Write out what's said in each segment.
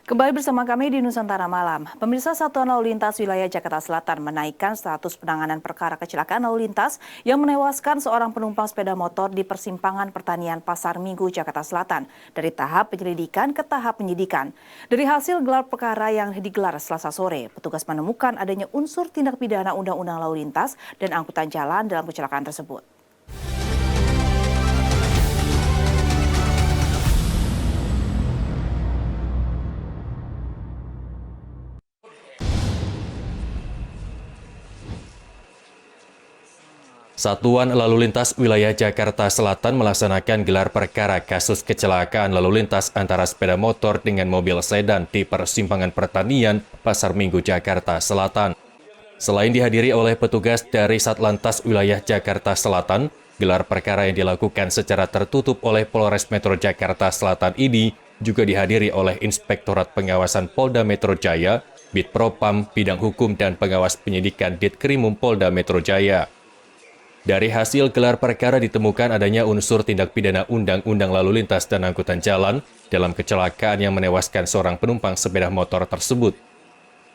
Kembali bersama kami di Nusantara Malam. Pemirsa Satuan Lalu Lintas Wilayah Jakarta Selatan menaikkan status penanganan perkara kecelakaan lalu lintas yang menewaskan seorang penumpang sepeda motor di persimpangan Pertanian Pasar Minggu, Jakarta Selatan dari tahap penyelidikan ke tahap penyidikan. Dari hasil gelar perkara yang digelar Selasa sore, petugas menemukan adanya unsur tindak pidana Undang-Undang Lalu Lintas dan Angkutan Jalan dalam kecelakaan tersebut. Satuan Lalu Lintas Wilayah Jakarta Selatan melaksanakan gelar perkara kasus kecelakaan lalu lintas antara sepeda motor dengan mobil sedan di persimpangan Pertanian, Pasar Minggu, Jakarta Selatan. Selain dihadiri oleh petugas dari Satlantas Wilayah Jakarta Selatan, gelar perkara yang dilakukan secara tertutup oleh Polres Metro Jakarta Selatan ini juga dihadiri oleh Inspektorat Pengawasan Polda Metro Jaya, Bitpropam, Bidang Hukum dan Pengawas Penyidikan Ditkrimum Polda Metro Jaya. Dari hasil gelar perkara ditemukan adanya unsur tindak pidana Undang-Undang Lalu Lintas dan Angkutan Jalan dalam kecelakaan yang menewaskan seorang penumpang sepeda motor tersebut.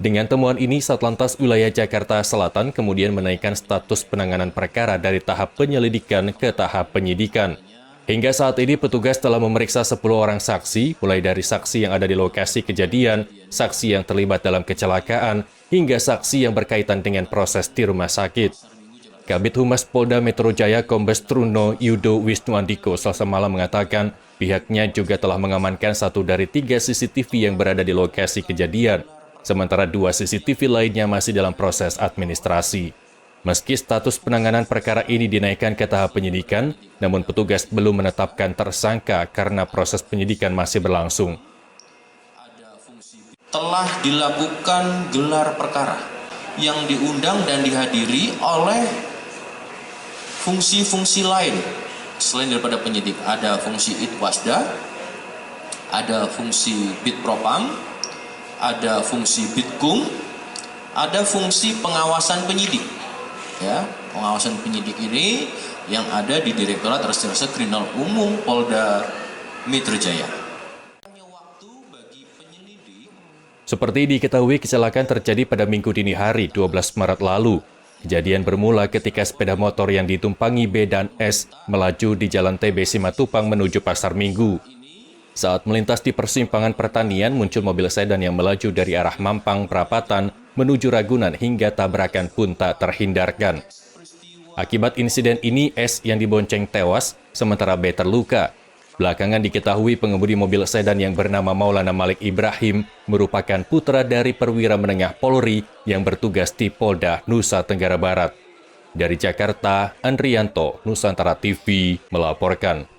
Dengan temuan ini, Satlantas Wilayah Jakarta Selatan kemudian menaikkan status penanganan perkara dari tahap penyelidikan ke tahap penyidikan. Hingga saat ini, petugas telah memeriksa 10 orang saksi, mulai dari saksi yang ada di lokasi kejadian, saksi yang terlibat dalam kecelakaan, hingga saksi yang berkaitan dengan proses di rumah sakit. Kabid Humas Polda Metro Jaya Kombes Truno Yudo Wisnuandiko Selasa malam mengatakan pihaknya juga telah mengamankan 1 dari 3 CCTV yang berada di lokasi kejadian, sementara 2 CCTV lainnya masih dalam proses administrasi. Meski status penanganan perkara ini dinaikkan ke tahap penyidikan, namun petugas belum menetapkan tersangka karena proses penyidikan masih berlangsung. Telah dilakukan gelar perkara yang diundang dan dihadiri oleh fungsi-fungsi lain selain daripada penyidik. Ada fungsi Itwasda, ada fungsi Bitpropam, ada fungsi Bitkum, ada fungsi pengawasan penyidik. Ya, pengawasan penyidik ini yang ada di Direktorat Reserse Kriminal Umum Polda Metro Jaya. Seperti diketahui, kecelakaan terjadi pada Minggu dini hari 12 Maret lalu. Kejadian bermula ketika sepeda motor yang ditumpangi B dan S melaju di Jalan TB Simatupang menuju Pasar Minggu. Saat melintas di persimpangan Pertanian, muncul mobil sedan yang melaju dari arah Mampang, Prapatan, menuju Ragunan hingga tabrakan pun tak terhindarkan. Akibat insiden ini, S yang dibonceng tewas, sementara B terluka. Belakangan diketahui pengemudi mobil sedan yang bernama Maulana Malik Ibrahim merupakan putra dari perwira menengah Polri yang bertugas di Polda Nusa Tenggara Barat. Dari Jakarta, Andrianto, Nusantara TV, melaporkan.